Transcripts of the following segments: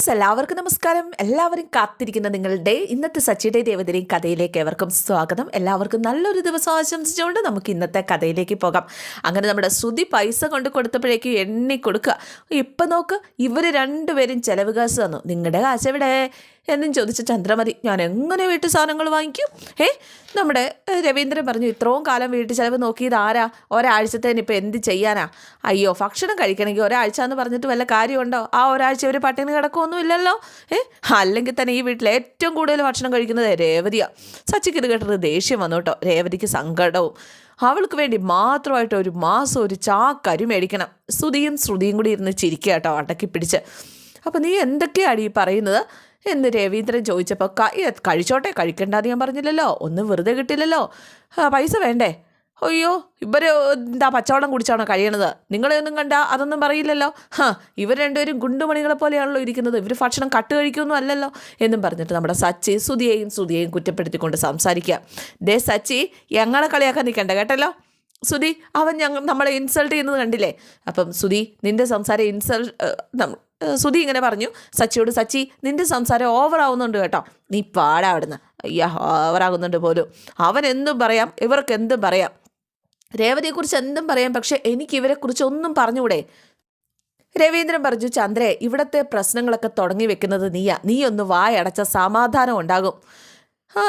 Friends എല്ലാവർക്കും നമസ്കാരം. എല്ലാവരും കാത്തിരിക്കുന്ന നിങ്ങളുടെ ഇന്നത്തെ സച്ചിയുടെ ദേവതയും കഥയിലേക്ക് ഏവർക്കും സ്വാഗതം. എല്ലാവർക്കും നല്ലൊരു ദിവസം ആശംസിച്ചുകൊണ്ട് നമുക്ക് ഇന്നത്തെ കഥയിലേക്ക് പോകാം. അങ്ങനെ നമ്മുടെ ശ്രുതി പൈസ കൊണ്ട് കൊടുത്തപ്പോഴേക്കും എണ്ണി കൊടുക്കുക. ഇപ്പം നോക്ക്, ഇവർ രണ്ടുപേരും ചെലവ് കാശ് തന്നു. നിങ്ങളുടെ കാശ് എവിടെ എന്നും ചോദിച്ച ചന്ദ്രമതി, ഞാൻ എങ്ങനെ വീട്ടു സാധനങ്ങൾ വാങ്ങിക്കും? നമ്മുടെ രവീന്ദ്രൻ പറഞ്ഞു, ഇത്രയും കാലം വീട്ടു ചിലവ് നോക്കിയത് ആരാ? ഒരാഴ്ചത്തേന് ഇപ്പം എന്ത് ചെയ്യാനാ? അയ്യോ, ഭക്ഷണം കഴിക്കണമെങ്കിൽ ഒരാഴ്ച എന്ന് പറഞ്ഞിട്ട് വല്ല കാര്യമുണ്ടോ? ആ ഒരാഴ്ച ഒരു പട്ടിണി കിടക്കുമൊന്നും ഇല്ലല്ലോ. അല്ലെങ്കിൽ തന്നെ ഈ വീട്ടിൽ ഏറ്റവും കൂടുതൽ ഭക്ഷണം കഴിക്കുന്നത് രേവതിയാണ്. സച്ചിക്ക് ഇത് കേട്ടത് ദേഷ്യം വന്നു കേട്ടോ. രേവതിക്ക് സങ്കടവും. അവൾക്ക് വേണ്ടി മാത്രമായിട്ട് ഒരു മാസം ഒരു ചാക്കരി മേടിക്കണം. ശ്രുതിയും കൂടി ഇരുന്ന് ചിരിക്കുക കേട്ടോ, അടക്കി പിടിച്ച്. അപ്പോൾ നീ എന്തൊക്കെയാണ് ഈ പറയുന്നത് എന്ന് രവീന്ദ്രൻ ചോദിച്ചപ്പോൾ, കഴിച്ചോട്ടെ, കഴിക്കണ്ടെന്ന് ഞാൻ പറഞ്ഞില്ലല്ലോ, ഒന്നും വെറുതെ കിട്ടില്ലല്ലോ, പൈസ വേണ്ടേ? അയ്യോ, ഇവർ എന്താ പച്ചവെള്ളം കുടിച്ചാണോ കഴിയണത്? നിങ്ങളെയൊന്നും കണ്ട അതൊന്നും പറയില്ലല്ലോ. ഇവർ രണ്ടുപേരും ഗുണ്ടുമണികളെ പോലെയാണല്ലോ ഇരിക്കുന്നത്, ഇവർ ഭക്ഷണം കട്ട് കഴിക്കുമൊന്നും അല്ലല്ലോ എന്നും പറഞ്ഞിട്ട് നമ്മുടെ സച്ചി ശ്രുതിയെയും കുറ്റപ്പെടുത്തിക്കൊണ്ട് സംസാരിക്കുക. ദേ സച്ചി, ഞങ്ങളെ കളിയാക്കാൻ നിൽക്കണ്ട കേട്ടല്ലോ. ശ്രുതി, അവൻ നമ്മളെ ഇൻസൾട്ട് ചെയ്യുന്നത് കണ്ടില്ലേ? അപ്പം ശ്രുതി, നിൻ്റെ സംസാരം ശ്രുതി ഇങ്ങനെ പറഞ്ഞു സച്ചിയോട്, സച്ചി നിൻ്റെ സംസാരം ഓവറാവുന്നുണ്ട് കേട്ടോ, നീ പാടാ അവിടുന്ന്. അയ്യാ, ഓവറാകുന്നുണ്ട് പോലും. അവൻ എന്തും പറയാം, ഇവർക്ക് എന്തും പറയാം, രേവതിയെക്കുറിച്ച് എന്തും പറയാം, പക്ഷെ എനിക്ക് ഇവരെക്കുറിച്ച് ഒന്നും പറഞ്ഞുകൂടെ? രവീന്ദ്രൻ പറഞ്ഞു, ചന്ദ്രേ, ഇവിടുത്തെ പ്രശ്നങ്ങളൊക്കെ തുടങ്ങി വെക്കുന്നത് നീ ഒന്ന് വായടച്ച സമാധാനം ഉണ്ടാകും.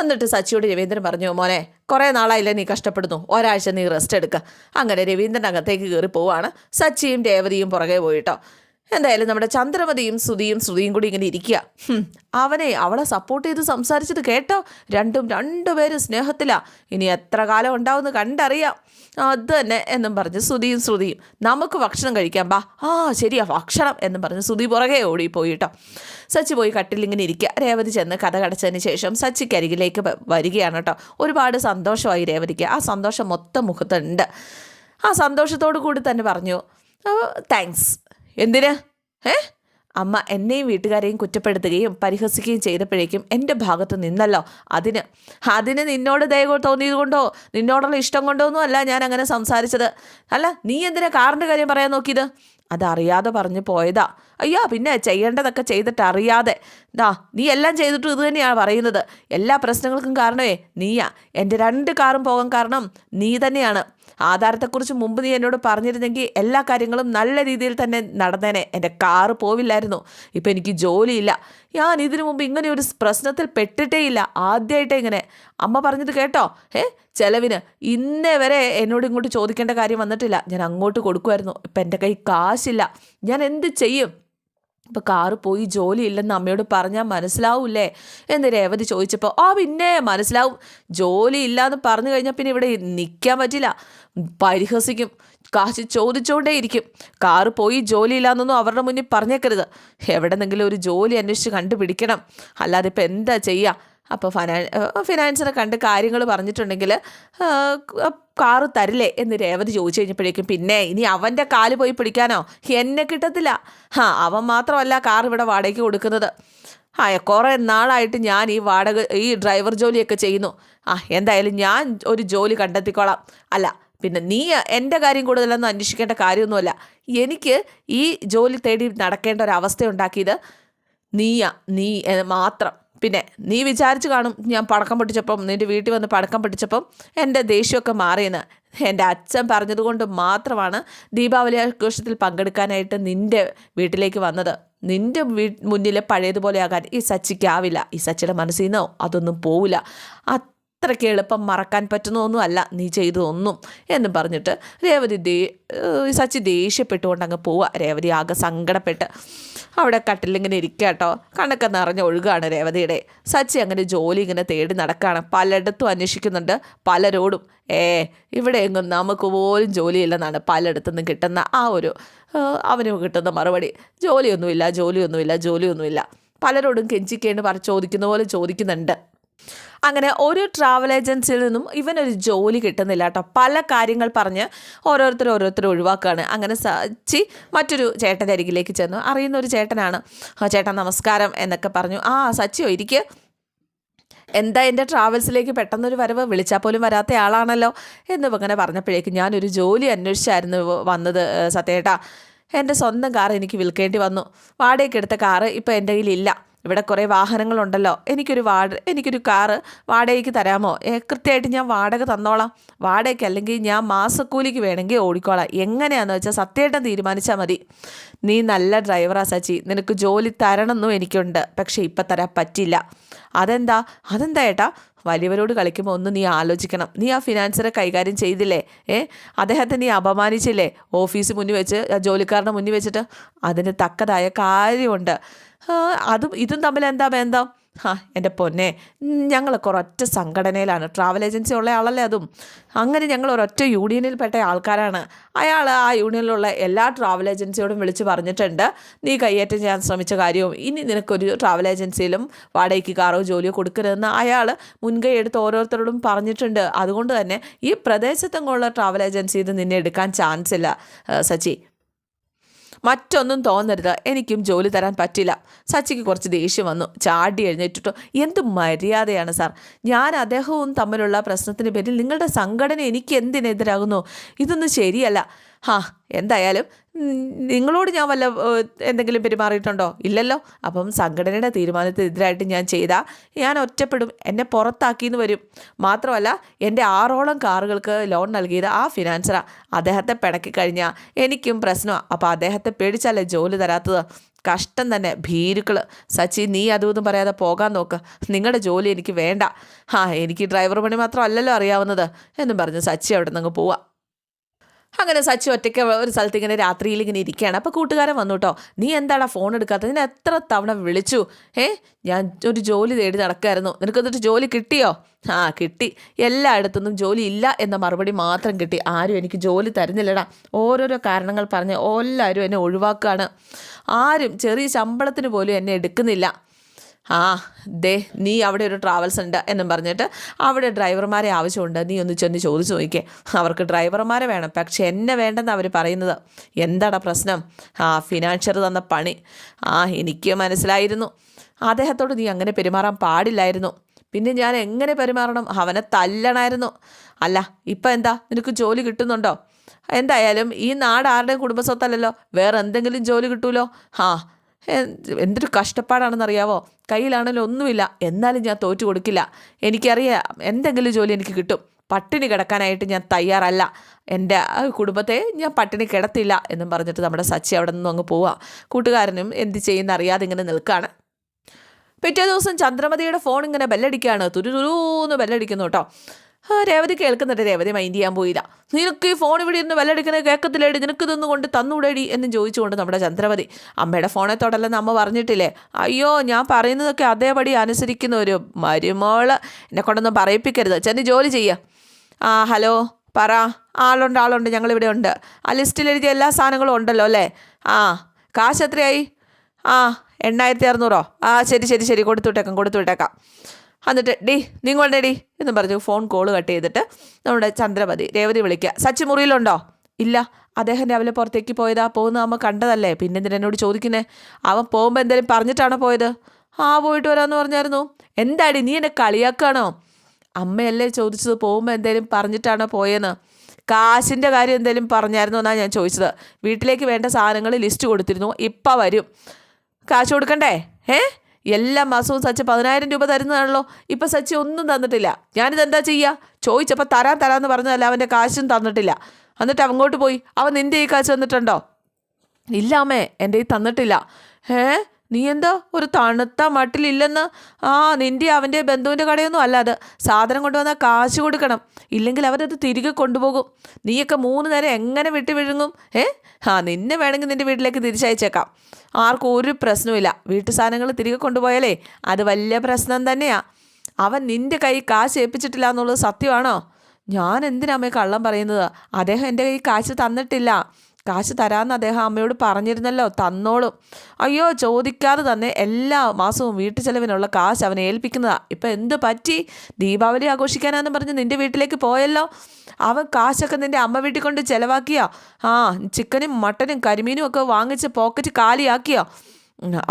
എന്നിട്ട് സച്ചിയോട് രവീന്ദ്രൻ പറഞ്ഞു, മോനെ, കുറേ നാളായില്ലേ നീ കഷ്ടപ്പെടുന്നു, ഒരാഴ്ച നീ റെസ്റ്റ് എടുക്കുക. അങ്ങനെ രവീന്ദ്രൻ അകത്തേക്ക് കയറി പോവാണ്. സച്ചിയും രേവതിയും പുറകെ പോയിട്ടോ. എന്തായാലും നമ്മുടെ ചന്ദ്രമതിയും ശ്രുതിയും കൂടി ഇങ്ങനെ ഇരിക്കുക. അവളെ സപ്പോർട്ട് ചെയ്ത് സംസാരിച്ചത് കേട്ടോ. രണ്ടുപേരും സ്നേഹത്തിലാണ്. ഇനി എത്ര കാലം ഉണ്ടാവുമെന്ന് കണ്ടറിയാം. അത് തന്നെ എന്നും പറഞ്ഞ് ശ്രുതിയും നമുക്ക് ഭക്ഷണം കഴിക്കാം, ബാ. ശരിയാ, ഭക്ഷണം എന്നും പറഞ്ഞ് ശ്രുതി പുറകെ ഓടിപ്പോയി കേട്ടോ. സച്ചി പോയി കട്ടിലിങ്ങനെ ഇരിക്കുക. രേവതി ചെന്ന് കഥ കടച്ചതിന് ശേഷം സച്ചിക്ക് അരികിലേക്ക് വരികയാണ് കേട്ടോ. ഒരുപാട് സന്തോഷമായി രേവതിക്ക്. ആ സന്തോഷം മൊത്തം മുഖത്തുണ്ട്. ആ സന്തോഷത്തോടു കൂടി തന്നെ പറഞ്ഞു, താങ്ക്സ്. എന്തിന്? അമ്മ എന്നെയും വീട്ടുകാരെയും കുറ്റപ്പെടുത്തുകയും പരിഹസിക്കുകയും ചെയ്തപ്പോഴേക്കും എൻ്റെ ഭാഗത്ത് നിന്നല്ലോ. അതിന് നിന്നോട് ദയ തോന്നിയത് കൊണ്ടോ നിന്നോടുള്ള ഇഷ്ടം കൊണ്ടോ ഒന്നും അല്ല ഞാൻ അങ്ങനെ സംസാരിച്ചത്. അല്ല, നീ എന്തിനാ കാറിൻ്റെ കാര്യം പറയാൻ നോക്കിയത്? അതറിയാതെ പറഞ്ഞു പോയതാ. അയ്യോ, പിന്നെ ചെയ്യേണ്ടതൊക്കെ ചെയ്തിട്ട് അറിയാതെ. നീ എല്ലാം ചെയ്തിട്ടും ഇത് തന്നെയാണ് പറയുന്നത്. എല്ലാ പ്രശ്നങ്ങൾക്കും കാരണമേ നീയാ. എൻ്റെ 2 കാറും പോകാൻ കാരണം നീ തന്നെയാണ്. ആധാരത്തെക്കുറിച്ച് മുമ്പ് നീ എന്നോട് പറഞ്ഞിരുന്നെങ്കിൽ എല്ലാ കാര്യങ്ങളും നല്ല രീതിയിൽ തന്നെ നടന്നേനെ. എൻ്റെ കാറ് പോവില്ലായിരുന്നു. ഇപ്പം എനിക്ക് ജോലിയില്ല. ഞാൻ ഇതിനു മുമ്പ് ഇങ്ങനെ ഒരു പ്രശ്നത്തിൽ പെട്ടിട്ടേ ഇല്ല. ആദ്യമായിട്ടേ ഇങ്ങനെ. അമ്മ പറഞ്ഞത് കേട്ടോ? ചെലവിന് ഇന്നേ വരെ എന്നോട് ഇങ്ങോട്ട് ചോദിക്കേണ്ട കാര്യം വന്നിട്ടില്ല. ഞാൻ അങ്ങോട്ട് കൊടുക്കുമായിരുന്നു. ഇപ്പം എൻ്റെ കൈ കാശില്ല. ഞാൻ എന്ത് ചെയ്യും? ഇപ്പോൾ കാറ് പോയി ജോലിയില്ലെന്ന് അമ്മയോട് പറഞ്ഞാൽ മനസ്സിലാവൂല്ലേ എന്ന് രേവതി ചോദിച്ചപ്പോൾ, പിന്നെ മനസ്സിലാവും. ജോലി ഇല്ലയെന്ന് പറഞ്ഞു കഴിഞ്ഞാൽ പിന്നെ ഇവിടെ നിൽക്കാൻ പറ്റില്ല. പരിഹസിക്കും, കാശ് ചോദിച്ചുകൊണ്ടേയിരിക്കും. കാറ് പോയി ജോലിയില്ലാന്നൊന്നും അവരുടെ മുന്നിൽ പറഞ്ഞേക്കരുത്. എവിടെന്നെങ്കിലും ഒരു ജോലി അന്വേഷിച്ച് കണ്ടുപിടിക്കണം. അല്ലാതെ ഇപ്പം എന്താ ചെയ്യുക? അപ്പോൾ ഫിനാൻസിനെ കണ്ട് കാര്യങ്ങൾ പറഞ്ഞിട്ടുണ്ടെങ്കിൽ കാറ് തരില്ലേ എന്ന് രേവതി ചോദിച്ചു കഴിഞ്ഞപ്പോഴേക്കും, പിന്നെ ഇനി അവൻ്റെ കാല് പോയി പിടിക്കാനോ? എന്നെ കിട്ടത്തില്ല. അവൻ മാത്രമല്ല കാർ ഇവിടെ വാടകയ്ക്ക് കൊടുക്കുന്നത്. കുറേ നാളായിട്ട് ഞാൻ ഈ ഡ്രൈവർ ജോലിയൊക്കെ ചെയ്യുന്നു. എന്തായാലും ഞാൻ ഒരു ജോലി കണ്ടെത്തിക്കോളാം. അല്ല, പിന്നെ നീ എൻ്റെ കാര്യം കൂടുതലൊന്നും അന്വേഷിക്കേണ്ട കാര്യമൊന്നുമല്ല. എനിക്ക് ഈ ജോലി തേടി നടക്കേണ്ട ഒരവസ്ഥ ഉണ്ടാക്കിയത് നീ മാത്രം. പിന്നെ നീ വിചാരിച്ച് കാണും ഞാൻ പടക്കം പൊട്ടിച്ചപ്പം, നിൻ്റെ വീട്ടിൽ വന്ന് പടക്കം പൊട്ടിച്ചപ്പം എൻ്റെ ദേഷ്യമൊക്കെ മാറിയെന്ന്. എൻ്റെ അച്ഛൻ പറഞ്ഞതുകൊണ്ട് മാത്രമാണ് ദീപാവലി ആഘോഷത്തിൽ പങ്കെടുക്കാനായിട്ട് നിൻ്റെ വീട്ടിലേക്ക് വന്നത്. നിൻ്റെ മുന്നിൽ പഴയതുപോലെ ആകാൻ ഈ സച്ചിക്കാവില്ല. ഈ സച്ചിയുടെ മനസ്സിൽ നിന്നോ അതൊന്നും പോവില്ല. അത്രയ്ക്ക് എളുപ്പം മറക്കാൻ പറ്റുന്നൊന്നുമല്ല നീ ചെയ്തതൊന്നും എന്നും പറഞ്ഞിട്ട് സച്ചി ദേഷ്യപ്പെട്ടുകൊണ്ട് അങ്ങ് പോവുക. രേവതി ആകെ സങ്കടപ്പെട്ട് അവിടെ കട്ടിലിങ്ങനെ ഇരിക്കുക കേട്ടോ. കണ്ണൊക്കെ നിറഞ്ഞ് ഒഴുകാണ് രേവതിയുടെ. സച്ചി അങ്ങനെ ജോലി ഇങ്ങനെ തേടി നടക്കുകയാണ്. പലയിടത്തും അന്വേഷിക്കുന്നുണ്ട്, പലരോടും. ഇവിടെ എങ്ങും നമുക്ക് പോലും ജോലിയില്ലെന്നാണ് പലയിടത്തുനിന്നും കിട്ടുന്ന അവന് കിട്ടുന്ന മറുപടി. ജോലിയൊന്നുമില്ല. പലരോടും കെഞ്ചിക്കേണ്ട് ചോദിക്കുന്ന പോലെ ചോദിക്കുന്നുണ്ട്. അങ്ങനെ ഒരു ട്രാവൽ ഏജൻസിയിൽ നിന്നും ഇവനൊരു ജോലി കിട്ടുന്നില്ല കേട്ടോ. പല കാര്യങ്ങൾ പറഞ്ഞ് ഓരോരുത്തർ ഒഴിവാക്കുകയാണ്. അങ്ങനെ സച്ചി മറ്റൊരു ചേട്ടൻ്റെ അരികിലേക്ക് ചെന്നു. അറിയുന്ന ഒരു ചേട്ടനാണ്. ചേട്ടൻ നമസ്കാരം എന്നൊക്കെ പറഞ്ഞു. സച്ചിയോ, ഇരിക്കുക. എന്താ എൻ്റെ ട്രാവൽസിലേക്ക് പെട്ടെന്നൊരു വരവ്? വിളിച്ചാൽ പോലും വരാത്ത ആളാണല്ലോ എന്ന് ഇങ്ങനെ പറഞ്ഞപ്പോഴേക്കും, ഞാനൊരു ജോലി അന്വേഷിച്ചായിരുന്നു വന്നത് സത്യേട്ടാ. എൻ്റെ സ്വന്തം കാർ എനിക്ക് വിൽക്കേണ്ടി വന്നു. വാടകയ്ക്ക് എടുത്ത കാറ് ഇപ്പോൾ എൻ്റെ കയ്യിലില്ല. ഇവിടെ കുറേ വാഹനങ്ങളുണ്ടല്ലോ, എനിക്കൊരു കാറ് വാടകയ്ക്ക് തരാമോ? കൃത്യമായിട്ട് ഞാൻ വാടക തന്നോളാം. വാടകയ്ക്ക് അല്ലെങ്കിൽ ഞാൻ മാസക്കൂലിക്ക് വേണമെങ്കിൽ ഓടിക്കോളാം. എങ്ങനെയാണെന്ന് വെച്ചാൽ സത്യമായിട്ടും തീരുമാനിച്ചാൽ മതി. നീ നല്ല ഡ്രൈവറാ സച്ചി, നിനക്ക് ജോലി തരണമെന്നും എനിക്കുണ്ട്, പക്ഷേ ഇപ്പം തരാൻ പറ്റില്ല. അതെന്താ ഏട്ടാ? വലിയവരോട് കളിക്കുമ്പോൾ ഒന്ന് നീ ആലോചിക്കണം. നീ ആ ഫിനാൻസറെ കൈകാര്യം ചെയ്തില്ലേ? അദ്ദേഹത്തെ നീ അപമാനിച്ചില്ലേ ഓഫീസ് മുന്നിൽ വെച്ച്, ജോലിക്കാരുടെ മുന്നിൽ വെച്ചിട്ട്? അതിന് തക്കതായ കാര്യമുണ്ട്. ഇതും തമ്മിൽ എന്താ ബന്ധം? എൻ്റെ പൊന്നെ, ഞങ്ങളൊക്കെ ഒരൊറ്റ സംഘടനയിലാണ്, ട്രാവൽ ഏജൻസി ഉള്ള ആളല്ലേ അതും. അങ്ങനെ ഞങ്ങൾ ഒരൊറ്റ യൂണിയനിൽപ്പെട്ട ആൾക്കാരാണ്. അയാൾ ആ യൂണിയനിലുള്ള എല്ലാ ട്രാവൽ ഏജൻസിയോടും വിളിച്ച് പറഞ്ഞിട്ടുണ്ട് നീ കയ്യേറ്റം ചെയ്യാൻ ശ്രമിച്ച കാര്യവും ഇനി നിനക്കൊരു ട്രാവൽ ഏജൻസിയിലും വാടകയ്ക്ക് കാറോ ജോലിയോ കൊടുക്കരുതെന്ന് അയാൾ മുൻകൈ എടുത്ത് ഓരോരുത്തരോടും പറഞ്ഞിട്ടുണ്ട്. അതുകൊണ്ട് തന്നെ ഈ പ്രദേശത്തെങ്ങുള്ള ട്രാവൽ ഏജൻസി ഇത് നിന്നെ എടുക്കാൻ ചാൻസ് ഇല്ല സച്ചി. മറ്റൊന്നും തോന്നരുത്, എനിക്കും ജോലി തരാൻ പറ്റില്ല. സച്ചിക്ക് കുറച്ച് ദേഷ്യം വന്നു. ചാടി എഴുന്നേറ്റിട്ടോ, എന്ത് മര്യാദയാണ് സാർ? ഞാൻ അദ്ദേഹവും തമ്മിലുള്ള പ്രശ്നത്തിന് പേരിൽ നിങ്ങളുടെ സംഘടന എനിക്ക് എന്തിനെതിരാകുന്നു? ഇതൊന്നും ശരിയല്ല. എന്തായാലും നിങ്ങളോട് ഞാൻ വല്ല എന്തെങ്കിലും പെരുമാറിയിട്ടുണ്ടോ? ഇല്ലല്ലോ. അപ്പം സംഘടനയുടെ തീരുമാനത്തിനെതിരായിട്ട് ഞാൻ ഒറ്റപ്പെടും, എന്നെ പുറത്താക്കിയെന്ന് വരും. മാത്രമല്ല എൻ്റെ 6ഓളം കാറുകൾക്ക് ലോൺ നൽകിയത് ആ ഫിനാൻസറാണ്. അദ്ദേഹത്തെ പിണക്കി കഴിഞ്ഞാൽ എനിക്കും പ്രശ്നമാണ്. അപ്പോൾ അദ്ദേഹത്തെ പേടിച്ചല്ലേ ജോലി തരാത്തത്? കഷ്ടം തന്നെ, ഭീരുക്കൾ. സച്ചി, നീ അതും പറയാതെ പോകാൻ നോക്ക്. നിങ്ങളുടെ ജോലി എനിക്ക് വേണ്ട. എനിക്ക് ഡ്രൈവർ പണി മാത്രമല്ലല്ലോ അറിയാവുന്നത് എന്നും പറഞ്ഞ് സച്ചി അവിടെ നിന്ന് പോവാം. അങ്ങനെ സച്ചി ഒറ്റയ്ക്ക് ഒരു സ്ഥലത്ത് ഇങ്ങനെ രാത്രിയിൽ ഇങ്ങനെ ഇരിക്കുകയാണ്. അപ്പോൾ കൂട്ടുകാരൻ വന്നു കേട്ടോ. നീ എന്താടാ ഫോൺ എടുക്കാത്തത്? ഞാൻ എത്ര തവണ വിളിച്ചു. ഞാൻ ഒരു ജോലി തേടി നടക്കായിരുന്നു. നിനക്കെന്നിട്ട് ജോലി കിട്ടിയോ? കിട്ടി. എല്ലായിടത്തുനിന്നും ജോലി ഇല്ല എന്ന മറുപടി മാത്രം കിട്ടി. ആരും എനിക്ക് ജോലി തരുന്നില്ലടാ. ഓരോരോ കാരണങ്ങൾ പറഞ്ഞ് എല്ലാവരും എന്നെ ഒഴിവാക്കുകയാണ്. ആരും ചെറിയ ശമ്പളത്തിന് പോലും എന്നെ എടുക്കുന്നില്ല. നീ അവിടെ ഒരു ട്രാവൽസ് ഉണ്ട് എന്നും പറഞ്ഞിട്ട് അവിടെ ഡ്രൈവർമാരെ ആവശ്യമുണ്ട്, നീ ഒന്ന് ചെന്ന് ചോദിച്ചു നോക്കിക്കേ. അവർക്ക് ഡ്രൈവർമാരെ വേണം, പക്ഷെ എന്നെ വേണ്ടെന്ന് അവർ പറയുന്നത്. എന്താടാ പ്രശ്നം? ഫിനാൻഷ്യർ തന്ന പണി. എനിക്ക് മനസ്സിലായിരുന്നു. അദ്ദേഹത്തോട് നീ അങ്ങനെ പെരുമാറാൻ പാടില്ലായിരുന്നു. പിന്നെ ഞാൻ എങ്ങനെ പെരുമാറണം? അവനെ തല്ലണമായിരുന്നു. അല്ല, ഇപ്പം എന്താ, നിനക്ക് ജോലി കിട്ടുന്നുണ്ടോ? എന്തായാലും ഈ നാട് ആരുടെയും കുടുംബസ്വത്തല്ലല്ലോ, വേറെ എന്തെങ്കിലും ജോലി കിട്ടുമല്ലോ. എന്തൊരു കഷ്ടപ്പാടാണെന്നറിയാവോ? കയ്യിലാണെങ്കിലും ഒന്നുമില്ല, എന്നാലും ഞാൻ തോറ്റു കൊടുക്കില്ല. എനിക്കറിയാം എന്തെങ്കിലും ജോലി എനിക്ക് കിട്ടും. പട്ടിണി കിടക്കാനായിട്ട് ഞാൻ തയ്യാറല്ല. എൻ്റെ കുടുംബത്തെ ഞാൻ പട്ടിണി കിടത്തില്ല എന്നും പറഞ്ഞിട്ട് നമ്മുടെ സച്ചി അവിടെ നിന്നും അങ്ങ് പോവാം. കൂട്ടുകാരനും എന്ത് ചെയ്യുന്ന അറിയാതെ ഇങ്ങനെ നിൽക്കുകയാണ്. പിറ്റേ ദിവസം ചന്ദ്രമതിയുടെ ഫോൺ ഇങ്ങനെ ബെല്ലടിക്കുകയാണ്. തുരുതുരൂന്ന് ബെല്ലടിക്കുന്നു കേട്ടോ. രേവതി കേൾക്കുന്നുണ്ട്. രേവതി മൈൻഡ് ചെയ്യാൻ പോയില്ല. നിനക്ക് ഈ ഫോൺ ഇവിടെ ഇരുന്ന് ബെല്ലടിക്കുന്നത് കേൾക്കത്തില്ലേടി, നിനക്കിതൊന്നും കൊണ്ട് തന്നുകൂടേടി എന്നും ചോദിച്ചുകൊണ്ട് നമ്മുടെ ചന്ദ്രമതി. അമ്മയുടെ ഫോണെ തൊടല്ലെന്ന് അമ്മ പറഞ്ഞിട്ടില്ലേ? അയ്യോ, ഞാൻ പറയുന്നതൊക്കെ അതേപടി അനുസരിക്കുന്ന ഒരു മരുമോള് എന്നെ കൊണ്ടൊന്നും പറയിപ്പിക്കരുത്. ചെന്ന് ജോലി ചെയ്യുക. ഹലോ, പറ. ആളുണ്ട്, ഞങ്ങളിവിടെ ഉണ്ട്. ആ ലിസ്റ്റിൽ എഴുതിയ എല്ലാ സാധനങ്ങളും ഉണ്ടല്ലോ അല്ലേ? കാശ് എത്രയായി? 8600. ശരി, കൊടുത്തുവിട്ടേക്കാം. എന്നിട്ട് നിങ്ങളുടെ എന്ന് പറഞ്ഞു ഫോൺ കോൾ കട്ട് ചെയ്തിട്ട് നമ്മുടെ ചന്ദ്രമതി രേവതി വിളിക്കുക. സച്ചി മുറിയിലുണ്ടോ? ഇല്ല, അദ്ദേഹം രാവിലെ പുറത്തേക്ക് പോകുന്ന അമ്മ കണ്ടതല്ലേ, പിന്നെ എന്തിനാ എന്നോട് ചോദിക്കുന്നേ? അവൻ പോകുമ്പോൾ എന്തെങ്കിലും പറഞ്ഞിട്ടാണോ പോയത്? പോയിട്ട് വരാമെന്ന് പറഞ്ഞായിരുന്നു. എന്താടി, നീ എന്നെ കളിയാക്കാണോ? അമ്മയല്ലേ ചോദിച്ചത് പോകുമ്പോൾ എന്തെങ്കിലും പറഞ്ഞിട്ടാണോ പോയെന്ന്. കാശിൻ്റെ കാര്യം എന്തെങ്കിലും പറഞ്ഞായിരുന്നോ എന്നാണ് ഞാൻ ചോദിച്ചത്. വീട്ടിലേക്ക് വേണ്ട സാധനങ്ങൾ ലിസ്റ്റ് കൊടുത്തിരുന്നു, ഇപ്പം വരും. കാശ് കൊടുക്കണ്ടേ? എല്ലാ മാസവും സച്ചി 10,000 രൂപ തരുന്നതാണല്ലോ. ഇപ്പം സച്ചി ഒന്നും തന്നിട്ടില്ല. ഞാനിതെന്താ ചെയ്യുക? ചോദിച്ചപ്പോൾ തരാമെന്ന് പറഞ്ഞതല്ല, അവൻ്റെ കാശും തന്നിട്ടില്ല. എന്നിട്ട് അങ്ങോട്ട് പോയി. അവൻ നിൻ്റെ ഈ കാശ് തന്നിട്ടുണ്ടോ? ഇല്ല അമ്മേ, എൻ്റെ ഈ തന്നിട്ടില്ല. നീ എന്താ ഒരു തണുത്ത മട്ടിലില്ലെന്ന്? നിൻ്റെ അവൻ്റെ ബന്ധുവിൻ്റെ കടയൊന്നും അല്ല അത്. സാധനം കൊണ്ടുവന്നാൽ കാശ് കൊടുക്കണം, ഇല്ലെങ്കിൽ അവരത് തിരികെ കൊണ്ടുപോകും. നീയൊക്കെ 3 നേരം എങ്ങനെ വിഴുങ്ങും? നിന്നെ വേണമെങ്കിൽ നിൻ്റെ വീട്ടിലേക്ക് തിരിച്ചയച്ചേക്കാം. ആർക്കും ഒരു പ്രശ്നവുമില്ല. വീട്ടു സാധനങ്ങൾ തിരികെ കൊണ്ടുപോയാലേ അത് വലിയ പ്രശ്നം തന്നെയാണ്. അവൻ നിൻ്റെ കൈ കാശ് ഏൽപ്പിച്ചിട്ടില്ല എന്നുള്ളത് സത്യമാണോ? ഞാൻ എന്തിനാ കള്ളം പറയുന്നത്? അദ്ദേഹം എൻ്റെ കൈ കാശ് തന്നിട്ടില്ല. കാശ് തരാമെന്ന് അദ്ദേഹം അമ്മയോട് പറഞ്ഞിരുന്നല്ലോ, തന്നോളും. അയ്യോ, ചോദിക്കാതെ തന്നെ എല്ലാ മാസവും വീട്ടു ചെലവിനുള്ള കാശ് അവനെ ഏൽപ്പിക്കുന്നതാണ്. ഇപ്പം എന്ത് പറ്റി? ദീപാവലി ആഘോഷിക്കാനാന്ന് പറഞ്ഞ് നിൻ്റെ വീട്ടിലേക്ക് പോയല്ലോ. അവൻ കാശൊക്കെ നിൻ്റെ അമ്മ വീട്ടിൽ കൊണ്ട് ചിലവാക്കിയോ? ചിക്കനും മട്ടനും കരിമീനും ഒക്കെ വാങ്ങിച്ച് പോക്കറ്റ് കാലിയാക്കിയോ?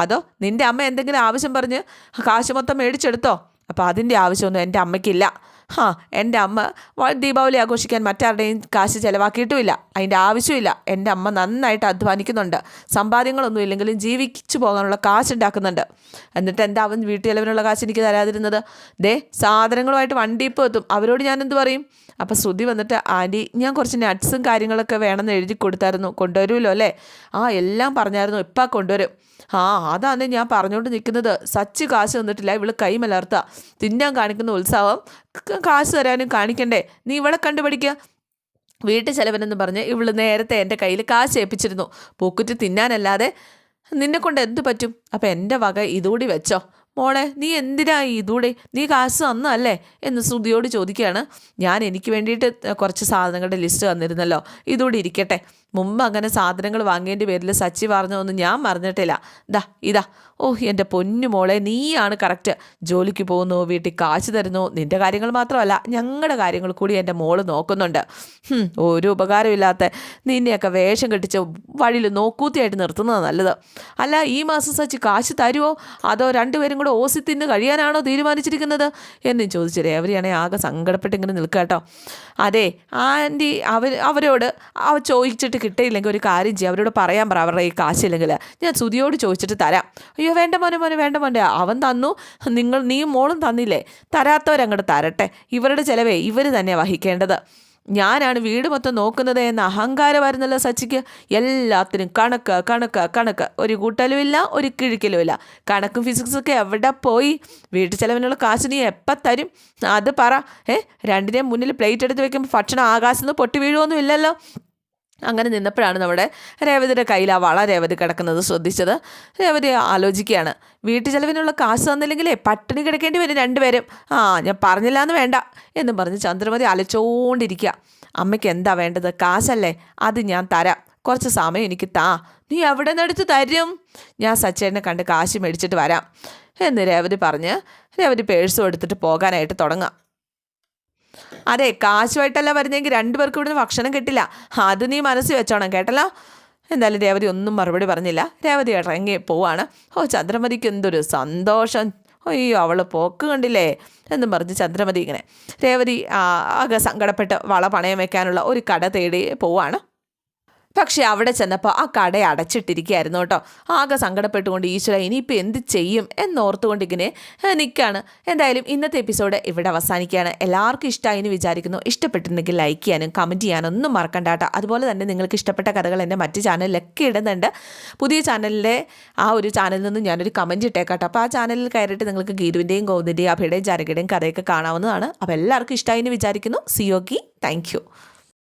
അതോ നിൻ്റെ അമ്മ എന്തെങ്കിലും ആവശ്യം പറഞ്ഞ് കാശ് മൊത്തം മേടിച്ചെടുത്തോ? അപ്പോൾ അതിൻ്റെ ആവശ്യമൊന്നും എൻ്റെ അമ്മയ്ക്കില്ല. എൻ്റെ അമ്മ ദീപാവലി ആഘോഷിക്കാൻ മറ്റാരുടെയും കാശ് ചിലവാക്കിയിട്ടുമില്ല, അതിൻ്റെ ആവശ്യമില്ല. എൻ്റെ അമ്മ നന്നായിട്ട് അധ്വാനിക്കുന്നുണ്ട്, സമ്പാദ്യങ്ങളൊന്നും ഇല്ലെങ്കിലും ജീവിച്ചു പോകാനുള്ള കാശ് ഉണ്ടാക്കുന്നുണ്ട്. എന്നിട്ട് എന്താ അവൻ വീട്ടു ചിലവിനുള്ള കാശ് എനിക്ക് തരാതിരുന്നത്? ദേ സാധനങ്ങളുമായിട്ട് വണ്ടി ഇപ്പോൾ എത്തും, അവരോട് ഞാൻ എന്ത് പറയും? അപ്പോൾ ശ്രുതി വന്നിട്ട്, ആൻറ്റി ഞാൻ കുറച്ച് നട്ട്സും കാര്യങ്ങളൊക്കെ വേണമെന്ന് എഴുതി കൊടുത്തായിരുന്നു, കൊണ്ടുവരുമല്ലോ അല്ലേ? എല്ലാം പറഞ്ഞായിരുന്നു, ഇപ്പം കൊണ്ടുവരും. അതാണ് ഞാൻ പറഞ്ഞുകൊണ്ട് നിൽക്കുന്നത്. സച്ച് കാശ് തന്നിട്ടില്ല, ഇവള് കൈമലർത്ത തിന്നാൻ കാണിക്കുന്ന ഉത്സാഹം കാശ് തരാനും കാണിക്കണ്ടേ? നീ ഇവളെ കണ്ടുപിടിക്കുക. വീട്ടു ചെലവനെന്ന് പറഞ്ഞ് ഇവള് നേരത്തെ എൻ്റെ കയ്യിൽ കാശ് ഏൽപ്പിച്ചിരുന്നു, പൂക്കുറ്റി തിന്നാനല്ലാതെ. നിന്നെക്കൊണ്ട് എന്ത് പറ്റും? അപ്പം എൻ്റെ വക ഇതുകൂടി വെച്ചോ മോളെ. നീ എന്തിനാ ഇതൂടെ? നീ കാശ് തന്നല്ലേ എന്ന് ശ്രുതിയോട് ചോദിക്കുകയാണ്. ഞാൻ എനിക്ക് വേണ്ടിയിട്ട് കുറച്ച് സാധനങ്ങളുടെ ലിസ്റ്റ് തന്നിരുന്നല്ലോ, ഇതുകൂടി ഇരിക്കട്ടെ. മുമ്പ് അങ്ങനെ സാധനങ്ങൾ വാങ്ങേണ്ടി പേരിൽ സച്ചി പറഞ്ഞതൊന്നും ഞാൻ മറന്നിട്ടില്ല. ഇതാ എൻ്റെ പൊന്നു മോളെ, നീയാണ് കറക്റ്റ്. ജോലിക്ക് പോകുന്നു, വീട്ടിൽ കാശ് തരുന്നു, നിൻ്റെ കാര്യങ്ങൾ മാത്രമല്ല ഞങ്ങളുടെ കാര്യങ്ങൾ കൂടി എൻ്റെ മോള് നോക്കുന്നുണ്ട്. ഒരു ഉപകാരമില്ലാത്ത നിന്നെയൊക്കെ വേഷം കെട്ടിച്ച് വഴിയിൽ നോക്കൂത്തിയായിട്ട് നിർത്തുന്നത് നല്ലത്. അല്ല, ഈ മാസം സച്ചി കാശ് തരുമോ അതോ രണ്ടുപേരും കൂടെ ഓസി തിന്ന് കഴിയാനാണോ തീരുമാനിച്ചിരിക്കുന്നത് എന്നും ചോദിച്ചു രേവതിയാണെങ്കിൽ ആകെ സങ്കടപ്പെട്ട് ഇങ്ങനെ നിൽക്കുക കേട്ടോ. അതെ ആൻറ്റി, അവരോട് ചോദിച്ചിട്ട് കിട്ടിയില്ലെങ്കിൽ ഒരു കാര്യം ചെയ്യും, അവരോട് പറയാൻ പറ, അവരുടെ ഈ കാശില്ലെങ്കിൽ ഞാൻ ശ്രുതിയോട് ചോദിച്ചിട്ട് തരാം. അയ്യോ വേണ്ട മോനെ, അവൻ തന്നു, നീയും മോളും തന്നില്ലേ, തരാത്തവരങ്ങോട്ട് തരട്ടെ, ഇവരുടെ ചിലവേ ഇവർ തന്നെയാണ് വഹിക്കേണ്ടത്. ഞാനാണ് വീട് മൊത്തം നോക്കുന്നത് എന്ന അഹങ്കാരമായിരുന്നല്ലോ സച്ചിക്ക്. എല്ലാത്തിനും കണക്ക്, ഒരു കൂട്ടലുമില്ല, ഒരു കിഴിക്കലുമില്ല. കണക്കും ഫിസിക്സൊക്കെ എവിടെ പോയി? വീട്ടു ചിലവിനുള്ള കാശ് നീ എപ്പം തരും? അത് പറ. രണ്ടിനെയും മുന്നിൽ പ്ലേറ്റ് എടുത്ത് വെക്കുമ്പോൾ ഭക്ഷണം ആകാശത്ത് നിന്ന് പൊട്ടി വീഴുമൊന്നും ഇല്ലല്ലോ. അങ്ങനെ നിന്നപ്പോഴാണ് നമ്മുടെ രേവതിയുടെ കയ്യിൽ ആ വള രേവതി കിടക്കുന്നത് ശ്രദ്ധിച്ചത്. രേവതി ആലോചിക്കുകയാണ്, വീട്ടു ചെലവിനുള്ള കാശ് തന്നില്ലെങ്കിലേ പട്ടിണി കിടക്കേണ്ടി വരും രണ്ടുപേരും. ഞാൻ പറഞ്ഞില്ല എന്ന് വേണ്ട എന്നും പറഞ്ഞ് ചന്ദ്രമതി അലച്ചോണ്ടിരിക്കുക. അമ്മയ്ക്ക് എന്താ വേണ്ടത്? കാശല്ലേ, അത് ഞാൻ തരാം, കുറച്ച് സമയം എനിക്ക് താ. നീ എവിടെ നിന്നെടുത്ത് തരും? ഞാൻ സച്ചേനെ കണ്ട് കാശ് മേടിച്ചിട്ട് വരാം എന്ന് രേവതി പറഞ്ഞ് രേവതി പേഴ്സും എടുത്തിട്ട് പോകാനായിട്ട് തുടങ്ങാം. അതെ, കാശുമായിട്ടല്ല വരുന്നെങ്കിൽ രണ്ടുപേർക്കും ഇവിടുന്ന് ഭക്ഷണം കിട്ടില്ല, അത് നീ മനസ്സിൽ വെച്ചോണം കേട്ടല്ലോ. എന്തായാലും രേവതി ഒന്നും മറുപടി പറഞ്ഞില്ല. രേവതി ഇറങ്ങി പോവാണ്. ചന്ദ്രമതിക്ക് എന്തൊരു സന്തോഷം. അയ്യോ അവൾ പോക്ക് കണ്ടില്ലേ എന്നും പറഞ്ഞ് ചന്ദ്രമതി ഇങ്ങനെ രേവതി ആകെ സങ്കടപ്പെട്ട് വള പണയം വയ്ക്കാനുള്ള ഒരു കട തേടി പോവാണ്. പക്ഷേ അവിടെ ചെന്നപ്പോൾ ആ കട അടച്ചിട്ടിരിക്കുകയായിരുന്നു കേട്ടോ. ആകെ സങ്കടപ്പെട്ടുകൊണ്ട് ഈശ്വര ഇനിയിപ്പോൾ എന്ത് ചെയ്യും എന്നോർത്തുകൊണ്ട് ഇങ്ങനെ നിൽക്കുകയാണ്. എന്തായാലും ഇന്നത്തെ എപ്പിസോഡ് ഇവിടെ അവസാനിക്കുകയാണ്. എല്ലാവർക്കും ഇഷ്ടമായി എന്ന് വിചാരിക്കുന്നു. ഇഷ്ടപ്പെട്ടിട്ടുണ്ടെങ്കിൽ ലൈക്ക് ചെയ്യാനും കമൻറ്റ് ചെയ്യാനും ഒന്നും മറക്കണ്ട കേട്ടോ. അതുപോലെ തന്നെ നിങ്ങൾക്ക് ഇഷ്ടപ്പെട്ട കഥകൾ എൻ്റെ മറ്റ് ചാനലിലൊക്കെ ഇടുന്നുണ്ട്. പുതിയ ചാനലിലെ ആ ഒരു ചാനലിൽ നിന്ന് ഞാനൊരു കമൻറ്റ് ഇട്ടേക്കാട്ടോ. അപ്പോൾ ആ ചാനലിൽ കയറിയിട്ട് നിങ്ങൾക്ക് ഗീരുവിൻ്റെയും ഗോവിന്ദിൻ്റെയും അഭയുടെയും ജാനകിയുടെയും കഥയൊക്കെ കാണാവുന്നതാണ്. അപ്പോൾ എല്ലാവർക്കും ഇഷ്ടമായി എന്ന് വിചാരിക്കുന്നു. സിയോക്കി, താങ്ക് യു.